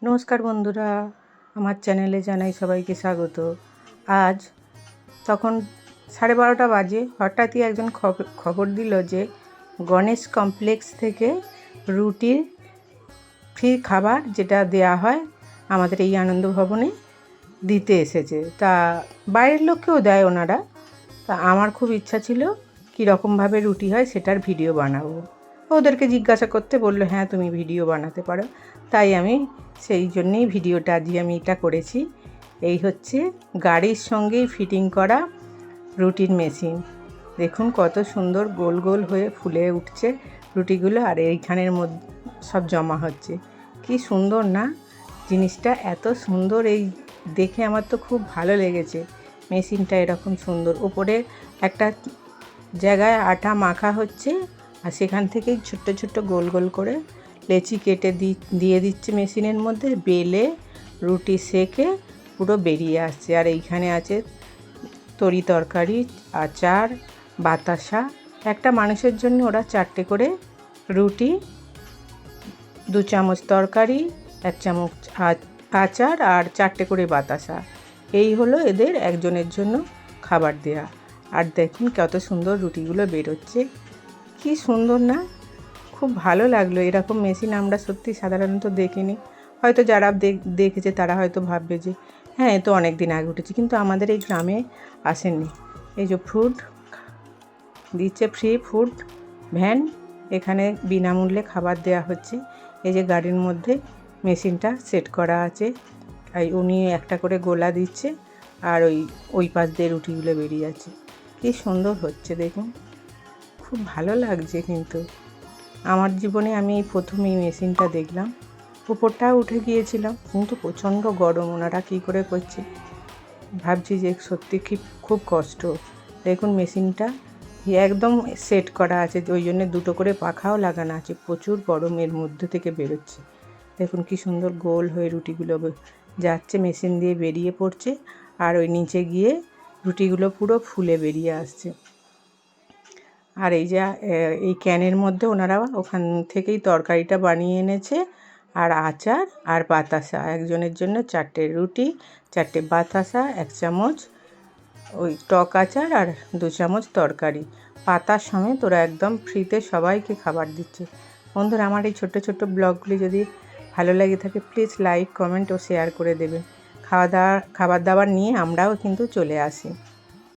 নমস্কার বন্ধুরা, আমার চ্যানেলে জানাই সবাইকে স্বাগত। আজ তখন 12:30 বাজে হঠাৎই একজন খবর দিল যে গণেশ কমপ্লেক্স থেকে রুটির ফ্রি খাবার যেটা দেয়া হয় আমাদের এই আনন্দ ভবনে দিতে এসেছে। তা বাইরের লোককেও দেয় ওনারা। তা আমার খুব ইচ্ছা ছিল কীরকমভাবে রুটি হয় সেটার ভিডিও বানাবো। ওদেরকে জিজ্ঞাসা করতে বললো হ্যাঁ তুমি ভিডিও বানাতে পারো। তাই আমি সেই জন্যেই ভিডিওটা আজকে আমি এটা করেছি। এই হচ্ছে গাড়ির সঙ্গেই ফিটিং করা রুটির মেশিন। দেখুন কত সুন্দর গোল গোল হয়ে ফুলে উঠছে রুটিগুলো, আর এইখানের মধ্যে সব জমা হচ্ছে। কি সুন্দর না জিনিসটা, এত সুন্দর, এই দেখে আমার তো খুব ভালো লেগেছে মেশিনটা এরকম সুন্দর। ওপরে একটা জায়গায় আটা মাখা হচ্ছে আর সেখান থেকেই ছোট্ট ছোট্ট গোল গোল করে লেচি কেটে দিয়ে দিচ্ছে মেশিনের মধ্যে, বেলে রুটি সেকে পুরো বেরিয়ে আসছে। আর এইখানে আছে তরি তরকারি, আচার, বাতাসা। একটা মানুষের জন্য ওরা 4টে করে রুটি, 2 চামচ তরকারি, 1 চামচ আচার আর 4টে করে বাতাসা, এই হলো এদের একজনের জন্য খাবার দেয়া। আর দেখুন কত সুন্দর রুটিগুলো বেরোচ্ছে, কি সুন্দর না, খুব ভালো লাগলো। এরকম মেশিন আমরা সত্যি সাধারণত দেখিনি। হয়তো যারা দেখেছে তারা হয়তো ভাববে যে হ্যাঁ এ তো অনেক দিন আগে উঠেছে, কিন্তু আমাদের এই গ্রামে আসেননি। এই যে ফুড দিচ্ছে, ফ্রি ফুড ভ্যান, এখানে বিনামূল্যে খাবার দেওয়া হচ্ছে। এই যে গাড়ির মধ্যে মেশিনটা সেট করা আছে, আর উনি একটা করে গোলা দিচ্ছে আর ওই পাশ দিয়ে রুটিগুলো বেরিয়ে যাচ্ছে। কি সুন্দর হচ্ছে দেখুন, খুব ভালো লাগছে। কিন্তু আমার জীবনে আমি এই প্রথম এই মেশিনটা দেখলাম। উপরটাও উঠে গিয়েছিলাম, কিন্তু প্রচণ্ড গরম, ওনারা কী করে করছে ভাবছি যে সত্যি খুব কষ্ট। দেখুন মেশিনটা একদম সেট করা আছে, ওই জন্য 2টো করে পাখাও লাগানো আছে, প্রচুর গরমের মধ্যে থেকে বেরোচ্ছে। দেখুন কি সুন্দর গোল হয়ে রুটিগুলো যাচ্ছে, মেশিন দিয়ে বেরিয়ে পড়ছে আর ওই নিচে গিয়ে রুটিগুলো পুরো ফুলে বেরিয়ে আসছে। আর এই যে এই ক্যানের মধ্যে ওনারা ওখান থেকেই তরকারিটা বানিয়ে এনেছে, আর আচার আর বাতাসা, একজনের জন্য 4টে রুটি, 4টে বাতাসা, 1 চামচ ওই টক আচার আর 2 চামচ তরকারি, পাতার সমেত ওরা একদম ফ্রিতে সবাইকে খাবার দিচ্ছে। বন্ধুরা, আমার এই ছোট্ট ছোট্ট ব্লগগুলি যদি ভালো লাগে থাকে প্লিজ লাইক, কমেন্ট ও শেয়ার করে দেবেন। খাবার দাবার নিয়ে আমরাও কিন্তু চলে আসি।